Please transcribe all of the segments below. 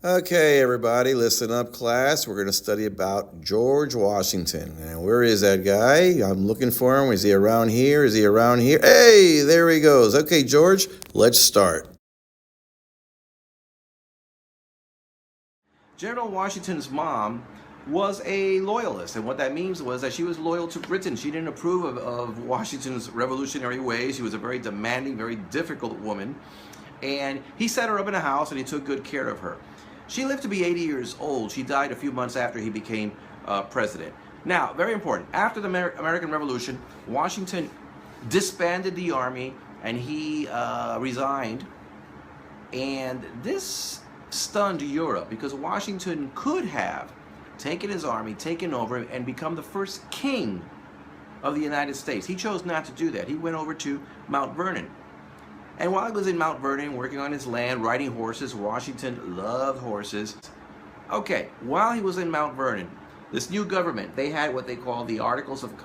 Okay, everybody, listen up, class. We're going to study about George Washington. And where is that guy? I'm looking for him. Is he around here? Is he around here? Hey, there he goes. Okay, George, let's start. General Washington's mom was a loyalist, and what that means was that she was loyal to Britain. She didn't approve of Washington's revolutionary ways. She was a very demanding, very difficult woman, and he set her up in a house and he took good care of her. She lived to be 80 years old. She died a few months after he became president. Now, very important, after the American Revolution, Washington disbanded the army and he resigned, and this stunned Europe because Washington could have taken his army, taken over, and become the first king of the United States. He chose not to do that. He went over to Mount Vernon. And while he was in Mount Vernon, working on his land, riding horses, Washington loved horses. Okay, while he was in Mount Vernon, this new government, they had what they called the Articles of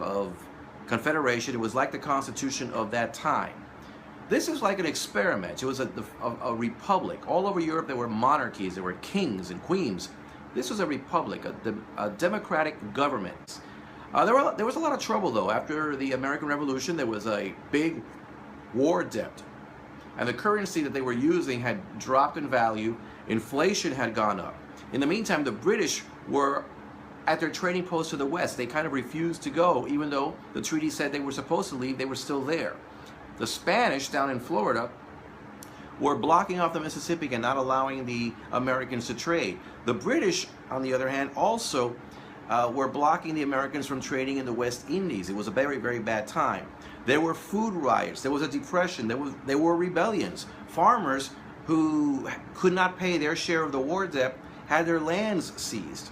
Confederation. It was like the Constitution of that time. This was like an experiment. It was a republic. All over Europe, there were monarchies. There were kings and queens. This was a republic, a democratic government. There was a lot of trouble, though. After the American Revolution, there was a big war debt. And the currency that they were using had dropped in value. Inflation had gone up. In the meantime, the British were at their trading post to the west. They kind of refused to go, even though the treaty said they were supposed to leave, they were still there. The Spanish down in Florida were blocking off the Mississippi and not allowing the Americans to trade. The British, on the other hand, also were blocking the Americans from trading in the West Indies. It was a very, very bad time. There were food riots. There was a depression. There were rebellions. Farmers who could not pay their share of the war debt had their lands seized.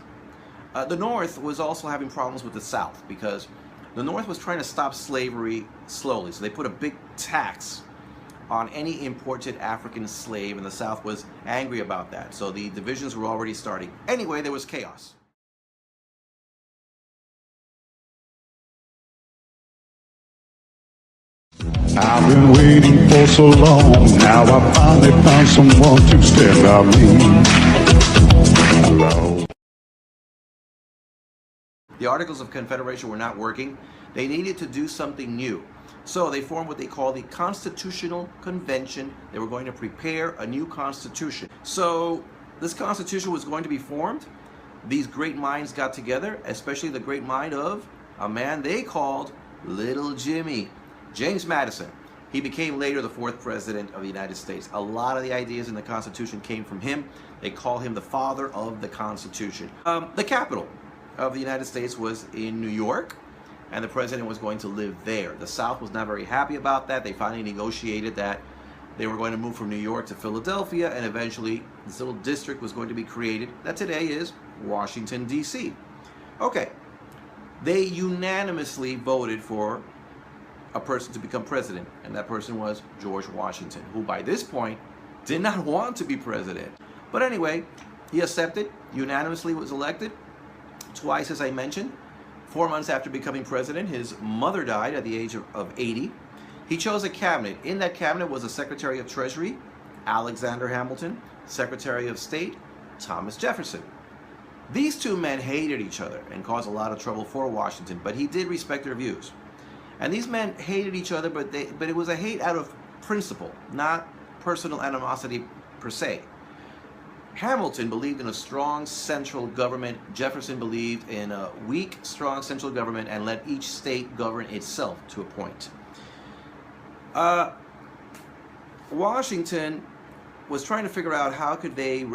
The North was also having problems with the South because the North was trying to stop slavery slowly. So they put a big tax on any imported African slave, and the South was angry about that. So the divisions were already starting. Anyway, there was chaos. I've been waiting for so long. Now I finally found someone to stand by me. Hello. The Articles of Confederation were not working. They needed to do something new. So they formed what they call the Constitutional Convention. They were going to prepare a new constitution. So this constitution was going to be formed. These great minds got together, especially the great mind of a man they called Little Jimmy, James Madison. He became later the fourth president of the United States. A lot of the ideas in the Constitution came from him. They call him the father of the Constitution. The capital of the United States was in New York, and the president was going to live there. The South was not very happy about that. They finally negotiated that they were going to move from New York to Philadelphia, and eventually this little district was going to be created that today is Washington, D.C. Okay, they unanimously voted for a person to become president, and that person was George Washington, who by this point did not want to be president. But anyway, he accepted, unanimously was elected, twice as I mentioned. 4 months after becoming president, his mother died at the age of 80. He chose a cabinet. In that cabinet was the Secretary of Treasury, Alexander Hamilton, Secretary of State, Thomas Jefferson. These two men hated each other and caused a lot of trouble for Washington, but he did respect their views. And these men hated each other, but it was a hate out of principle, not personal animosity per se. Hamilton believed in a strong central government. Jefferson believed in a weak, strong central government and let each state govern itself to a point. Washington was trying to figure out how could they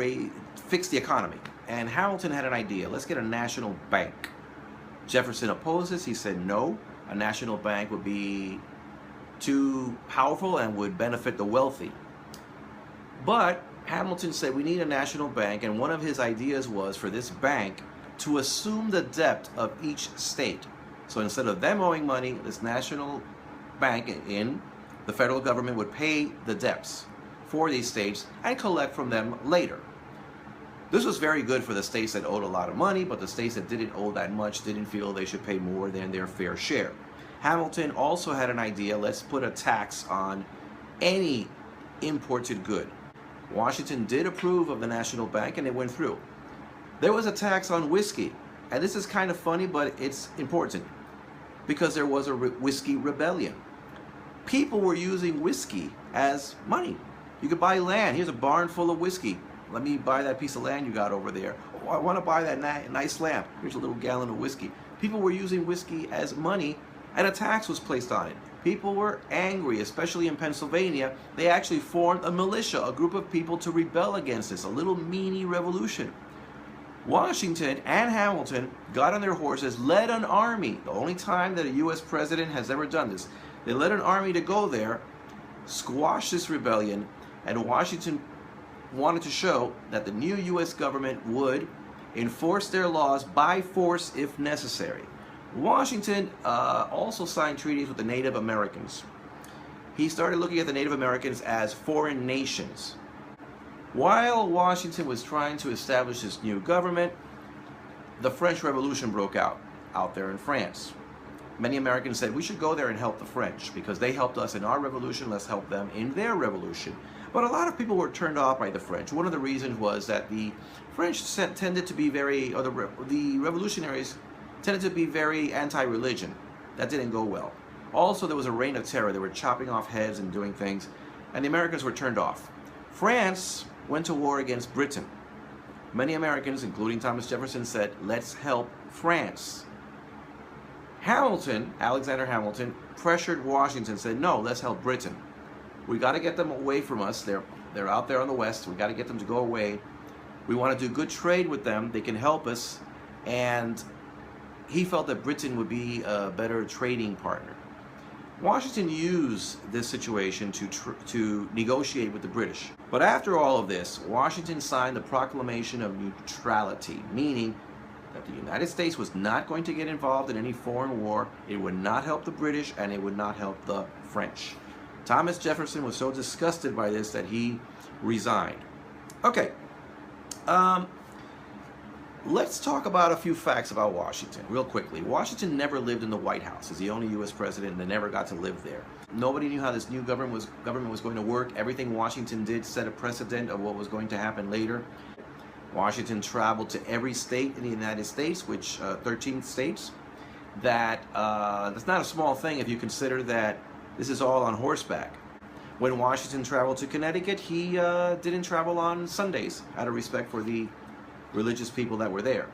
fix the economy. And Hamilton had an idea. Let's get a national bank. Jefferson opposes. He said no. A national bank would be too powerful and would benefit the wealthy. But Hamilton said we need a national bank, and one of his ideas was for this bank to assume the debt of each state. So instead of them owing money, this national bank in the federal government would pay the debts for these states and collect from them later. This was very good for the states that owed a lot of money, but the states that didn't owe that much didn't feel they should pay more than their fair share. Hamilton also had an idea, let's put a tax on any imported good. Washington did approve of the National Bank and it went through. There was a tax on whiskey, and this is kind of funny, but it's important because there was a whiskey rebellion. People were using whiskey as money. You could buy land. Here's a barn full of whiskey. Let me buy that piece of land you got over there. Oh, I want to buy that nice lamp. Here's a little gallon of whiskey. People were using whiskey as money, and a tax was placed on it. People were angry, especially in Pennsylvania. They actually formed a militia, a group of people to rebel against this, a little mini revolution. Washington and Hamilton got on their horses, led an army. The only time that a U.S. president has ever done this. They led an army to go there, squash this rebellion, and Washington wanted to show that the new U.S. government would enforce their laws by force if necessary. Washington also signed treaties with the Native Americans. He started looking at the Native Americans as foreign nations. While Washington was trying to establish this new government, the French Revolution broke out there in France. Many Americans said we should go there and help the French because they helped us in our revolution, let's help them in their revolution. But a lot of people were turned off by the French. One of the reasons was that the French tended to be the revolutionaries tended to be very anti-religion. That didn't go well. Also, there was a reign of terror. They were chopping off heads and doing things, and the Americans were turned off. France went to war against Britain. Many Americans, including Thomas Jefferson, said, let's help France. Alexander Hamilton, pressured Washington, said, no, let's help Britain. We got to get them away from us. They're out there on the west. We got to get them to go away. We want to do good trade with them. They can help us. And he felt that Britain would be a better trading partner. Washington used this situation to negotiate with the British. But after all of this, Washington signed the Proclamation of Neutrality, meaning that the United States was not going to get involved in any foreign war. It would not help the British, and it would not help the French. Thomas Jefferson was so disgusted by this that he resigned. Okay, let's talk about a few facts about Washington real quickly. Washington never lived in the White House. He's the only U.S. president that never got to live there. Nobody knew how this new government was going to work. Everything Washington did set a precedent of what was going to happen later. Washington traveled to every state in the United States, which 13 states. That's not a small thing if you consider that this is all on horseback. When Washington traveled to Connecticut, he didn't travel on Sundays out of respect for the religious people that were there.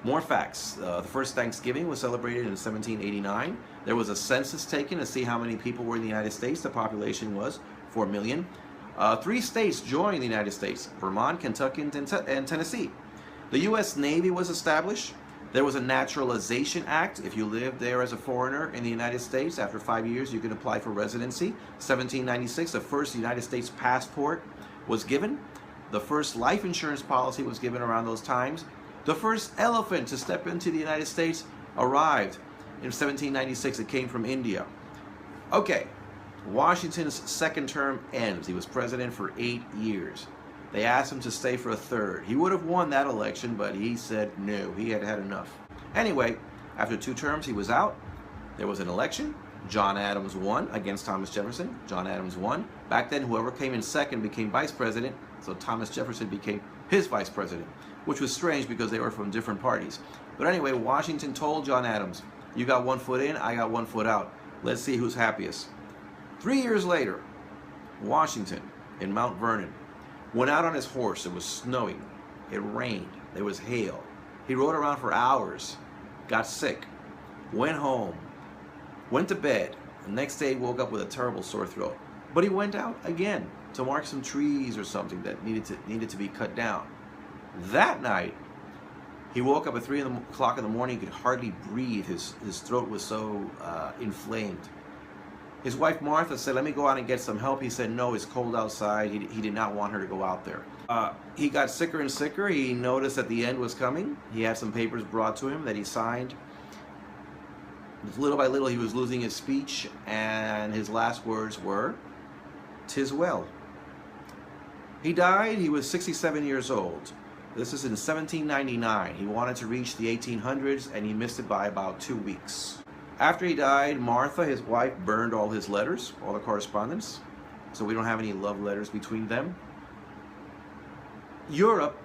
More facts. The first Thanksgiving was celebrated in 1789. There was a census taken to see how many people were in the United States. The population was 4 million. 3 states joined the United States: Vermont, Kentucky, and Tennessee. The U.S. Navy was established. There was a Naturalization Act. If you lived there as a foreigner in the United States, after 5 years you could apply for residency. 1796, the first United States passport was given. The first life insurance policy was given around those times. The first elephant to step into the United States arrived in 1796. It came from India. Okay, Washington's second term ends. He was president for 8 years. They asked him to stay for a third. He would have won that election, but he said no. He had had enough. Anyway, after 2 terms, he was out. There was an election. John Adams won against Thomas Jefferson. John Adams won. Back then, whoever came in second became vice president. So Thomas Jefferson became his vice president, which was strange because they were from different parties. But anyway, Washington told John Adams, you got 1 foot in, I got 1 foot out. Let's see who's happiest. 3 years later, Washington in Mount Vernon went out on his horse. It was snowing. It rained. There was hail. He rode around for hours, got sick, went home, went to bed. The next day, woke up with a terrible sore throat. But he went out again to mark some trees or something that needed to be cut down. That night, he woke up at 3 o'clock in the morning. He could hardly breathe. His throat was so inflamed. His wife Martha said, let me go out and get some help. He said, no, it's cold outside. He did not want her to go out there. He got sicker and sicker. He noticed that the end was coming. He had some papers brought to him that he signed. Little by little, he was losing his speech, and his last words were, "'Tis well." He died. He was 67 years old. This is in 1799. He wanted to reach the 1800s, and he missed it by about 2 weeks. After he died, Martha, his wife, burned all his letters, all the correspondence. so we don't have any love letters between them. Europe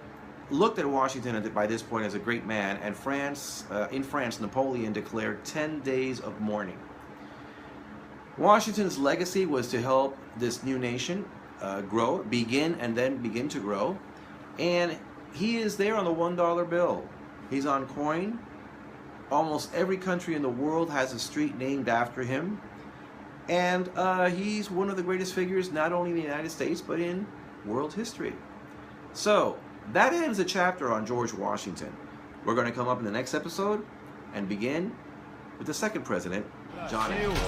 looked at Washington by this point as a great man, and in France, Napoleon declared 10 days of mourning. Washington's legacy was to help this new nation begin to grow, and he is there on the $1 bill. He's on coin. Almost every country in the world has a street named after him, and he's one of the greatest figures not only in the United States but in world history. So that ends the chapter on George Washington. We're going to come up in the next episode and begin with the second president, John Adams.